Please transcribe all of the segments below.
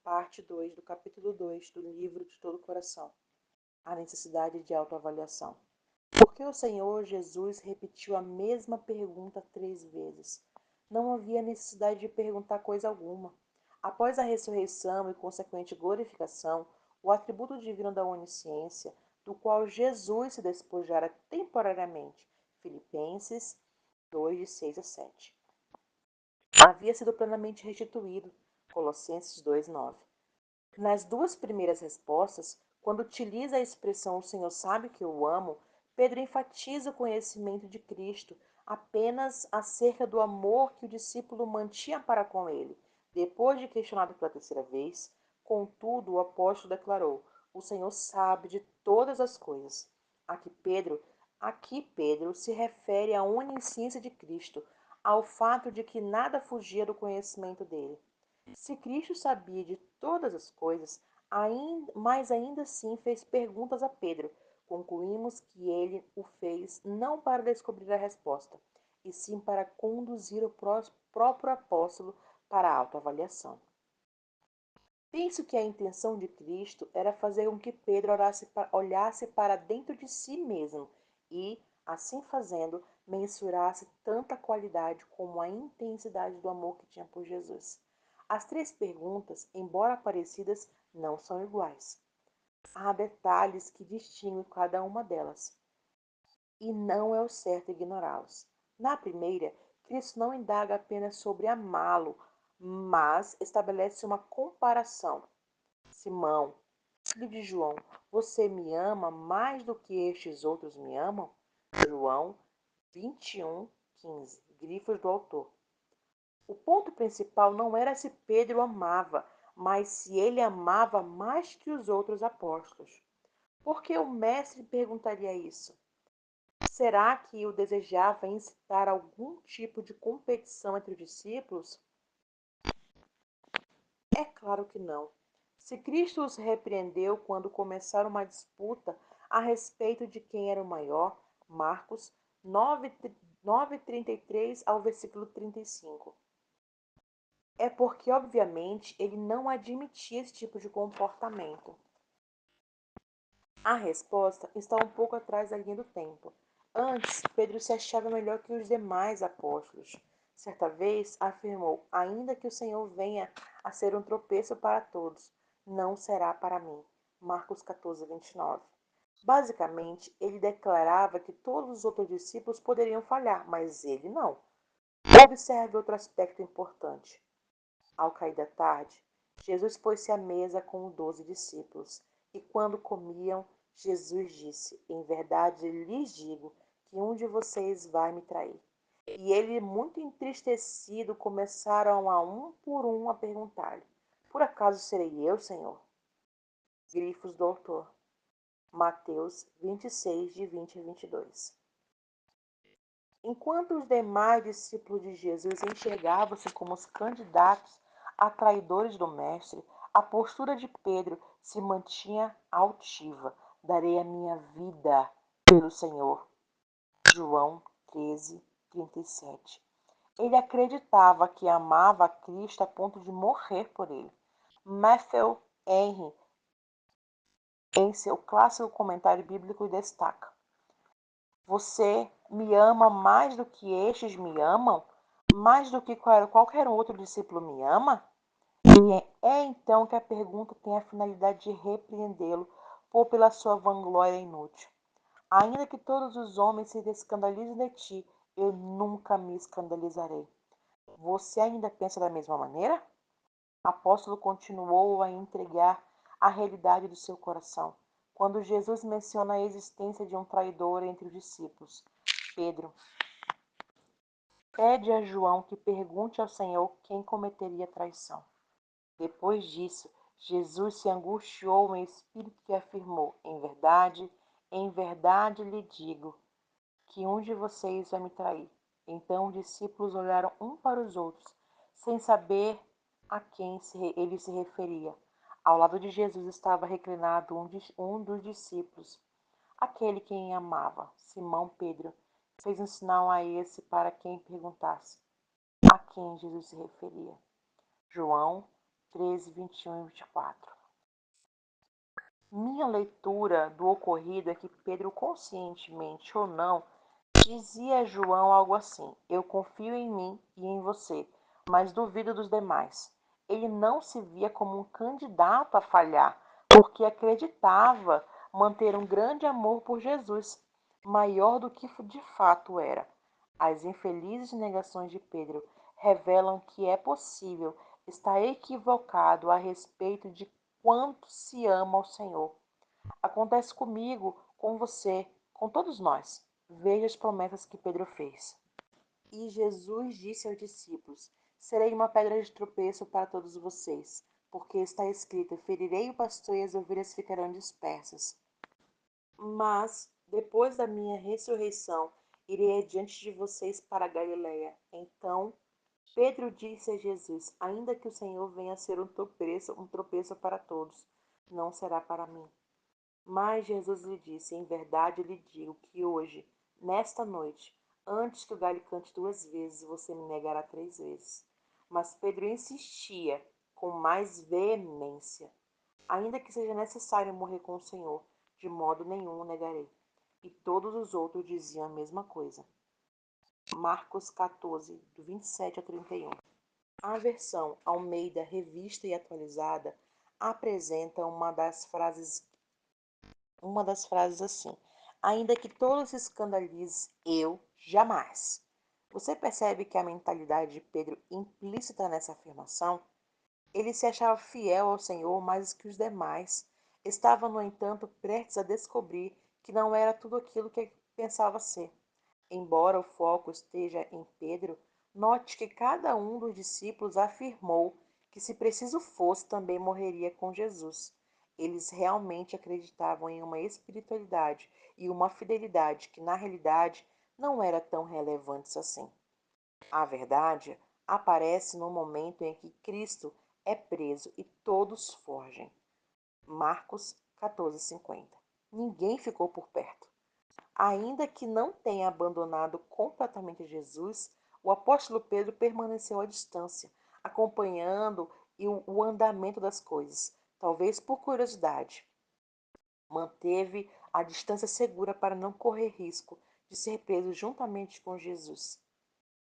parte 2 do capítulo 2 do livro de todo o coração, a necessidade de autoavaliação. Por que o Senhor Jesus repetiu a mesma pergunta 3 vezes? Não havia necessidade de perguntar coisa alguma. Após a ressurreição e consequente glorificação, o atributo divino da onisciência, do qual Jesus se despojara temporariamente, Filipenses 2, de 6 a 7, havia sido plenamente restituído, Colossenses 2, 9. Nas duas primeiras respostas, quando utiliza a expressão "o Senhor sabe que eu amo", Pedro enfatiza o conhecimento de Cristo apenas acerca do amor que o discípulo mantinha para com ele. Depois de questionado pela terceira vez, contudo, o apóstolo declarou: "O Senhor sabe de todas as coisas". Aqui Pedro se refere à onisciência de Cristo, ao fato de que nada fugia do conhecimento dele. Se Cristo sabia de todas as coisas, mas ainda assim fez perguntas a Pedro, concluímos que ele o fez não para descobrir a resposta, e sim para conduzir o próprio apóstolo para a autoavaliação. Penso que a intenção de Cristo era fazer com que Pedro olhasse para dentro de si mesmo e, assim fazendo, mensurasse tanto a qualidade como a intensidade do amor que tinha por Jesus. As 3 perguntas, embora parecidas, não são iguais. Há detalhes que distinguem cada uma delas, e não é o certo ignorá-los. Na primeira, Cristo não indaga apenas sobre amá-lo, mas estabelece uma comparação. Simão, filho de João, você me ama mais do que estes outros me amam? João 21, 15, grifos do autor. O ponto principal não era se Pedro amava, mas se ele amava mais que os outros apóstolos. Por que o mestre perguntaria isso? Será que o desejava incitar algum tipo de competição entre os discípulos? É claro que não. Se Cristo os repreendeu quando começaram uma disputa a respeito de quem era o maior, Marcos 9:33 ao versículo 35, é porque, obviamente, ele não admitia esse tipo de comportamento. A resposta está um pouco atrás da linha do tempo. Antes, Pedro se achava melhor que os demais apóstolos. Certa vez afirmou: "Ainda que o Senhor venha a ser um tropeço para todos, não será para mim". Marcos 14, 29. Basicamente, ele declarava que todos os outros discípulos poderiam falhar, mas ele não. Observe outro aspecto importante. Ao cair da tarde, Jesus pôs-se à mesa com os 12 discípulos, e quando comiam, Jesus disse: "Em verdade lhes digo que um de vocês vai me trair". E ele, muito entristecido, começaram a um por um a perguntar-lhe: "Por acaso serei eu, Senhor?" Grifos do autor. Mateus 26, de 20 a 22. Enquanto os demais discípulos de Jesus enxergavam-se como os candidatos a traidores do Mestre, a postura de Pedro se mantinha altiva. "Darei a minha vida pelo Senhor". João 13, 37. Ele acreditava que amava a Cristo a ponto de morrer por ele. Matthew Henry, em seu clássico comentário bíblico, destaca: "Você me ama mais do que estes me amam? Mais do que qualquer outro discípulo me ama?" E é então que a pergunta tem a finalidade de repreendê-lo pela sua vanglória inútil. "Ainda que todos os homens se escandalizem de ti, eu nunca me escandalizarei". Você ainda pensa da mesma maneira? O apóstolo continuou a entregar a realidade do seu coração. Quando Jesus menciona a existência de um traidor entre os discípulos, Pedro pede a João que pergunte ao Senhor quem cometeria a traição. Depois disso, Jesus se angustiou em espírito e afirmou: em verdade lhe digo que um de vocês vai me trair". Então os discípulos olharam um para os outros, sem saber a quem ele se referia. Ao lado de Jesus estava reclinado um dos discípulos, aquele quem amava, Simão Pedro. Fez um sinal a esse para quem perguntasse a quem Jesus se referia. João 13, 21 e 24. Minha leitura do ocorrido é que Pedro, conscientemente ou não, dizia a João algo assim: Eu confio em mim e em você, mas duvido dos demais. Ele não se via como um candidato a falhar, porque acreditava manter um grande amor por Jesus, maior do que de fato era. As infelizes negações de Pedro revelam que é possível estar equivocado a respeito de quanto se ama ao Senhor. Acontece comigo, com você, com todos nós. Veja as promessas que Pedro fez. E Jesus disse aos discípulos: Serei uma pedra de tropeço para todos vocês, porque está escrito: Ferirei o pastor e as ovelhas ficarão dispersas. Mas, depois da minha ressurreição, irei adiante de vocês para a Galiléia. Então, Pedro disse a Jesus: Ainda que o Senhor venha a ser um tropeço para todos, não será para mim. Mas Jesus lhe disse: Em verdade lhe digo que hoje, nesta noite, antes que o galho cante 2 vezes, você me negará 3 vezes. Mas Pedro insistia com mais veemência: Ainda que seja necessário morrer com o Senhor, de modo nenhum o negarei. E todos os outros diziam a mesma coisa. Marcos 14, do 27 a 31. A versão Almeida Revista e Atualizada apresenta uma das frases assim: Ainda que todos se escandalizem, eu jamais. Você percebe que a mentalidade de Pedro implícita nessa afirmação? Ele se achava fiel ao Senhor mais que os demais. Estava, no entanto, prestes a descobrir que não era tudo aquilo que pensava ser. Embora o foco esteja em Pedro, note que cada um dos discípulos afirmou que, se preciso fosse, também morreria com Jesus. Eles realmente acreditavam em uma espiritualidade e uma fidelidade que, na realidade, não era tão relevantes assim. A verdade aparece no momento em que Cristo é preso e todos fogem. Marcos 14:50. Ninguém ficou por perto. Ainda que não tenha abandonado completamente Jesus, o apóstolo Pedro permaneceu à distância, acompanhando o andamento das coisas, talvez por curiosidade. Manteve a distância segura para não correr risco de ser preso juntamente com Jesus.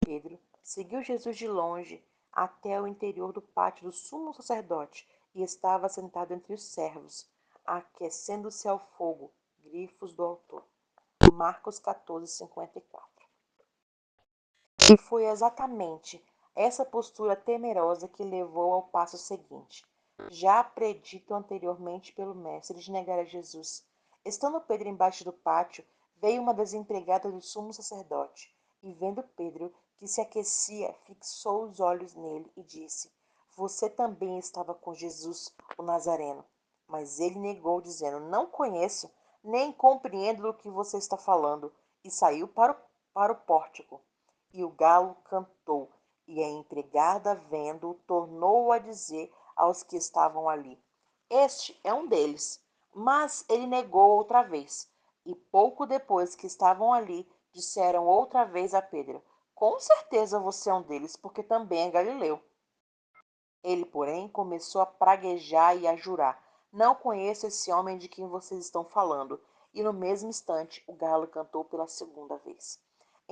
Pedro seguiu Jesus de longe até o interior do pátio do sumo sacerdote e estava sentado entre os servos, aquecendo-se ao fogo, grifos do altar. Marcos 14:54. E foi exatamente essa postura temerosa que levou ao passo seguinte, já predito anteriormente pelo mestre, de negar a Jesus. Estando Pedro embaixo do pátio, veio uma das empregadas do sumo sacerdote, e vendo Pedro, que se aquecia, fixou os olhos nele e disse: Você também estava com Jesus, o Nazareno. Mas ele negou, dizendo: Não conheço, nem compreendo do que você está falando. E saiu para o pórtico. E o galo cantou, e a empregada, vendo-o, tornou a dizer aos que estavam ali: Este é um deles. Mas ele negou outra vez. E pouco depois que estavam ali, disseram outra vez a Pedro: Com certeza você é um deles, porque também é galileu. Ele, porém, começou a praguejar e a jurar: Não conheço esse homem de quem vocês estão falando. E no mesmo instante, o galo cantou pela segunda vez.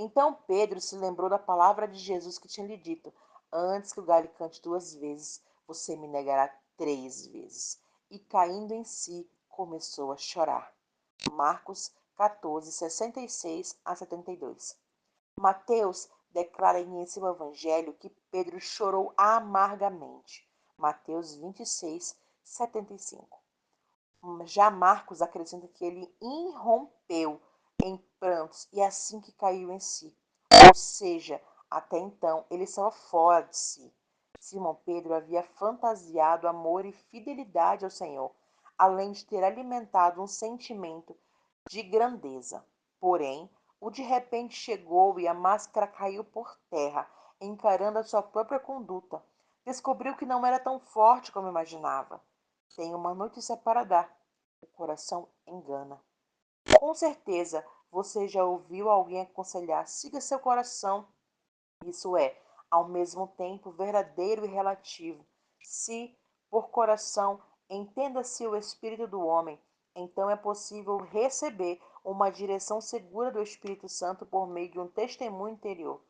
Então Pedro se lembrou da palavra de Jesus que tinha lhe dito: Antes que o galo cante 2 vezes, você me negará 3 vezes. E caindo em si, começou a chorar. Marcos 14, 66 a 72. Mateus declara em seu evangelho que Pedro chorou amargamente. Mateus 26, 75. Já Marcos acrescenta que ele irrompeu em prantos e assim que caiu em si. Ou seja, até então ele estava fora de si. Simão Pedro havia fantasiado amor e fidelidade ao Senhor, além de ter alimentado um sentimento de grandeza. Porém, o de repente chegou e a máscara caiu por terra, encarando a sua própria conduta. Descobriu que não era tão forte como imaginava. Tenho uma notícia para dar. O coração engana. Com certeza, você já ouviu alguém aconselhar: siga seu coração. Isso é, ao mesmo tempo, verdadeiro e relativo. Se Por coração, entenda-se o espírito do homem. Então é possível receber uma direção segura do Espírito Santo por meio de um testemunho interior.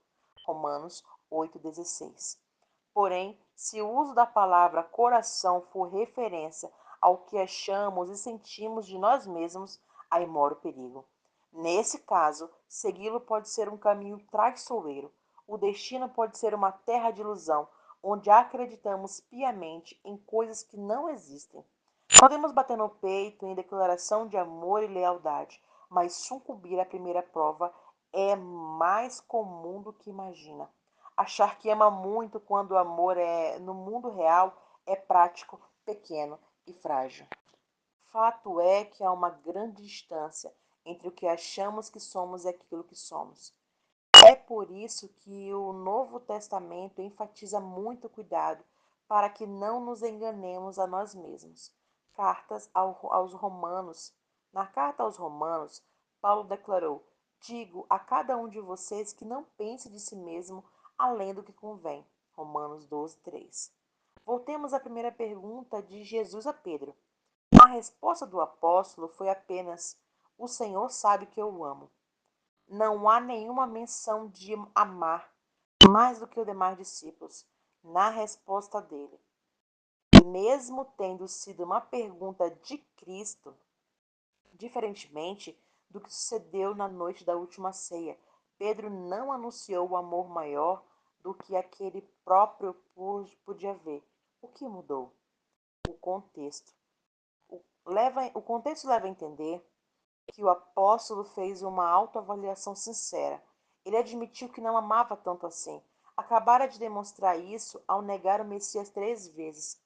Romanos 8,16. Porém, se o uso da palavra coração for referência ao que achamos e sentimos de nós mesmos, aí mora o perigo. Nesse caso, segui-lo pode ser um caminho traiçoeiro. O destino pode ser uma terra de ilusão, onde acreditamos piamente em coisas que não existem. Podemos bater no peito em declaração de amor e lealdade, mas sucumbir à primeira prova é mais comum do que imagina. Achar que ama muito quando o amor é no mundo real é prático, pequeno e frágil. Fato é que há uma grande distância entre o que achamos que somos e aquilo que somos. É por isso que o Novo Testamento enfatiza muito cuidado para que não nos enganemos a nós mesmos. Aos Romanos. Na carta aos Romanos, Paulo declarou: Digo a cada um de vocês que não pense de si mesmo além do que convém. Romanos 12, 3. Voltemos à primeira pergunta de Jesus a Pedro. A resposta do apóstolo foi apenas: O Senhor sabe que eu o amo. Não há nenhuma menção de amar mais do que os demais discípulos na resposta dele. Mesmo tendo sido uma pergunta de Cristo, diferentemente do que sucedeu na noite da última ceia, Pedro não anunciou o amor maior do que aquele próprio podia ver. O que mudou? O contexto. O contexto leva a entender que o apóstolo fez uma autoavaliação sincera. Ele admitiu que não amava tanto assim. Acabara de demonstrar isso ao negar o Messias 3 vezes.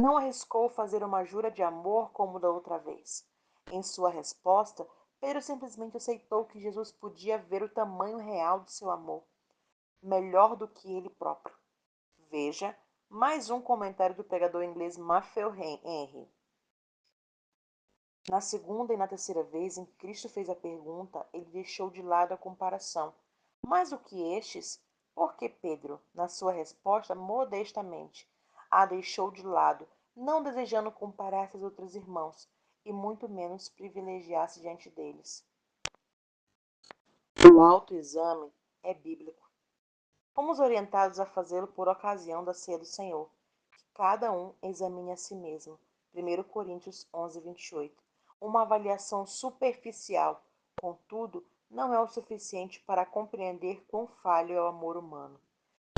Não arriscou fazer uma jura de amor como da outra vez. Em sua resposta, Pedro simplesmente aceitou que Jesus podia ver o tamanho real do seu amor, melhor do que ele próprio. Veja mais um comentário do pregador inglês Matthew Henry. Na segunda e na terceira vez em que Cristo fez a pergunta, ele deixou de lado a comparação. Mais do que estes, porque Pedro, na sua resposta, modestamente, a deixou de lado, não desejando comparar-se aos outros irmãos, e muito menos privilegiar-se diante deles. O autoexame é bíblico. Fomos orientados a fazê-lo por ocasião da ceia do Senhor, que cada um examine a si mesmo. 1 Coríntios 11, 28. Uma avaliação superficial, contudo, não é o suficiente para compreender quão falho é o amor humano.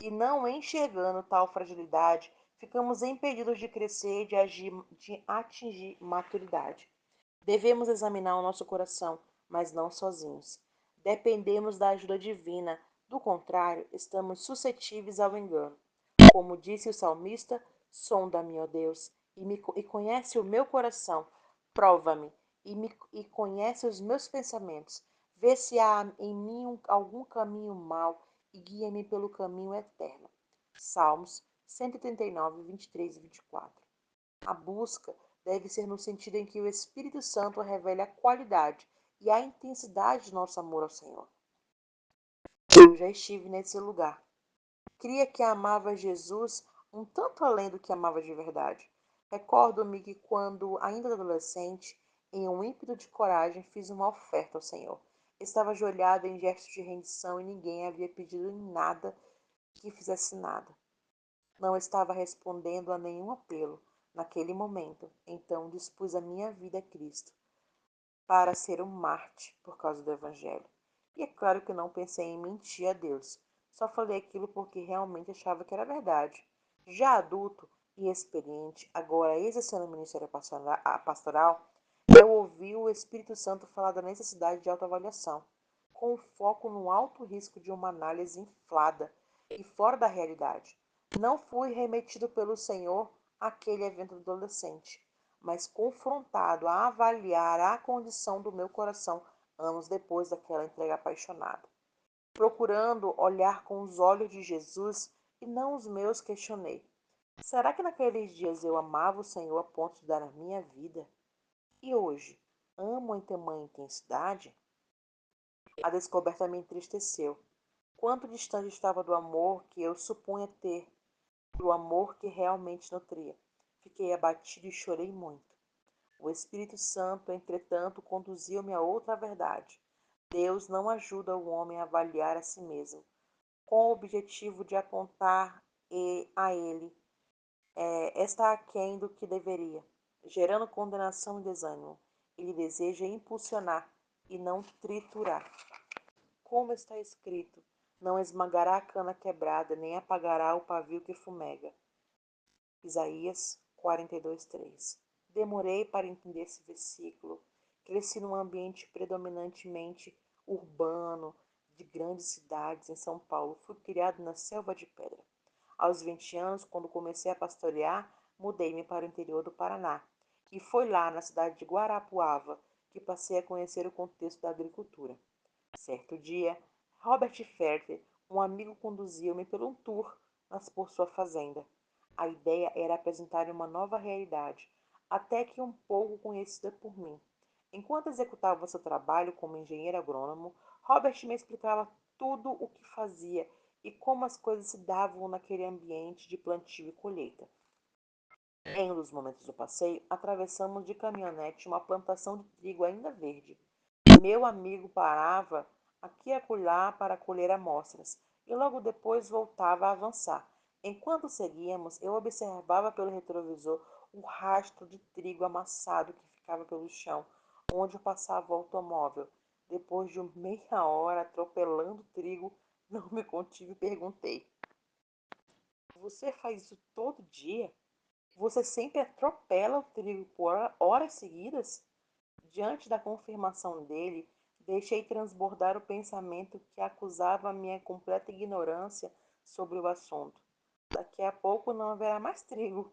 E não enxergando tal fragilidade, ficamos impedidos de crescer e de atingir maturidade. Devemos examinar o nosso coração, mas não sozinhos. Dependemos da ajuda divina, do contrário, estamos suscetíveis ao engano. Como disse o salmista, sonda-me, ó Deus, e conhece o meu coração, prova-me e conhece os meus pensamentos. Vê se há em mim algum caminho mau e guia-me pelo caminho eterno. Salmos 139, 23 e 24. A busca deve ser no sentido em que o Espírito Santo revele a qualidade e a intensidade de nosso amor ao Senhor. Eu já estive nesse lugar. Cria que amava Jesus um tanto além do que amava de verdade. Recordo-me que quando, ainda adolescente, em um ímpeto de coragem, fiz uma oferta ao Senhor. Estava ajoelhado em gesto de rendição e ninguém havia pedido em nada que fizesse nada. Não estava respondendo a nenhum apelo naquele momento, então dispus a minha vida a Cristo para ser um mártir por causa do Evangelho. E é claro que não pensei em mentir a Deus, só falei aquilo porque realmente achava que era verdade. Já adulto e experiente, agora exercendo o ministério pastoral, eu ouvi o Espírito Santo falar da necessidade de autoavaliação, com foco no alto risco de uma análise inflada e fora da realidade. Não fui remetido pelo Senhor àquele evento adolescente, mas confrontado a avaliar a condição do meu coração anos depois daquela entrega apaixonada. Procurando olhar com os olhos de Jesus e não os meus, questionei: será que naqueles dias eu amava o Senhor a ponto de dar a minha vida? E hoje, amo em tamanha intensidade? A descoberta me entristeceu. Quanto distante estava do amor que eu supunha ter, do amor que realmente nutria. Fiquei abatido e chorei muito. O Espírito Santo, entretanto, conduziu-me a outra verdade. Deus não ajuda o homem a avaliar a si mesmo, com o objetivo de apontar a ele está aquém do que deveria, gerando condenação e desânimo. Ele deseja impulsionar e não triturar. Como está escrito, não esmagará a cana quebrada, nem apagará o pavio que fumega. Isaías 42:3. Demorei para entender esse versículo. Cresci num ambiente predominantemente urbano, de grandes cidades em São Paulo. Fui criado na selva de pedra. Aos 20 anos, quando comecei a pastorear, mudei-me para o interior do Paraná. E foi lá, na cidade de Guarapuava, que passei a conhecer o contexto da agricultura. Certo dia, Robert Ferter, um amigo, conduziu-me por um tour por sua fazenda. A ideia era apresentar uma nova realidade, até que um pouco conhecida por mim. Enquanto executava seu trabalho como engenheiro agrônomo, Robert me explicava tudo o que fazia e como as coisas se davam naquele ambiente de plantio e colheita. Em um dos momentos do passeio, atravessamos de caminhonete uma plantação de trigo ainda verde. Meu amigo parava aqui e acolá para colher amostras e logo depois voltava a avançar. Enquanto seguíamos, eu observava pelo retrovisor o rastro de trigo amassado que ficava pelo chão, onde passava o automóvel. Depois de meia hora atropelando o trigo, não me contive e perguntei: Você faz isso todo dia? Você sempre atropela o trigo por horas seguidas? Diante da confirmação dele, deixei transbordar o pensamento que acusava a minha completa ignorância sobre o assunto. Daqui a pouco não haverá mais trigo.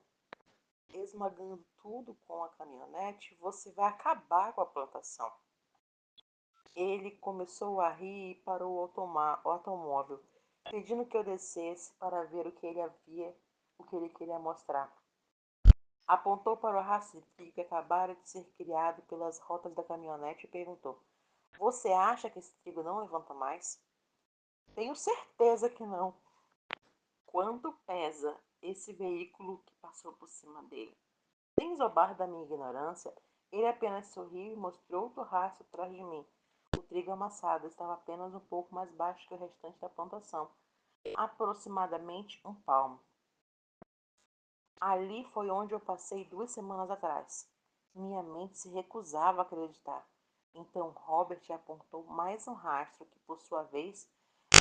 Esmagando tudo com a caminhonete, você vai acabar com a plantação. Ele começou a rir e parou o automóvel, pedindo que eu descesse para ver o que ele queria mostrar. Apontou para o rastro de trigo que acabara de ser criado pelas rotas da caminhonete e perguntou: Você acha que esse trigo não levanta mais? Tenho certeza que não. Quanto pesa esse veículo que passou por cima dele? Sem zombar da minha ignorância, ele apenas sorriu e mostrou outro rastro atrás de mim. O trigo amassado estava apenas um pouco mais baixo que o restante da plantação, aproximadamente um palmo. Ali foi onde eu passei 2 semanas atrás. Minha mente se recusava a acreditar. Então Robert apontou mais um rastro que, por sua vez,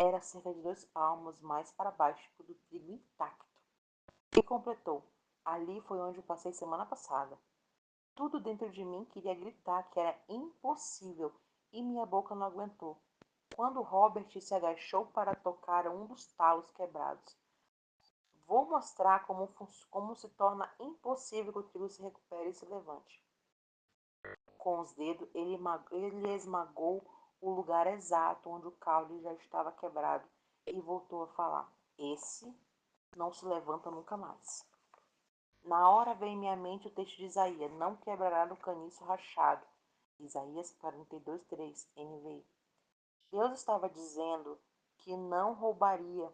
era cerca de 2 palmos mais para baixo do trigo intacto. E completou: Ali foi onde eu passei semana passada. Tudo dentro de mim queria gritar que era impossível e minha boca não aguentou. Quando Robert se agachou para tocar um dos talos quebrados, vou mostrar como se torna impossível que o trigo se recupere e se levante. Com os dedos, ele esmagou o lugar exato onde o caule já estava quebrado e voltou a falar: Esse não se levanta nunca mais. Na hora veio em minha mente o texto de Isaías: Não quebrará no caniço rachado. Isaías 42:3, NVI. Deus estava dizendo que não roubaria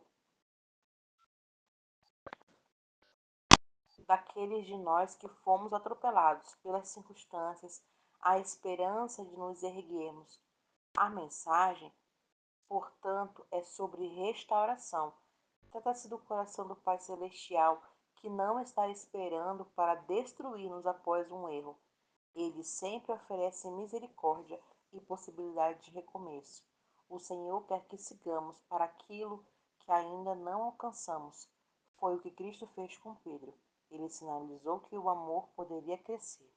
daqueles de nós que fomos atropelados pelas circunstâncias, a esperança de nos erguermos. A mensagem, portanto, é sobre restauração. Trata-se do coração do Pai Celestial, que não está esperando para destruir-nos após um erro. Ele sempre oferece misericórdia e possibilidade de recomeço. O Senhor quer que sigamos para aquilo que ainda não alcançamos. Foi o que Cristo fez com Pedro. Ele sinalizou que o amor poderia crescer.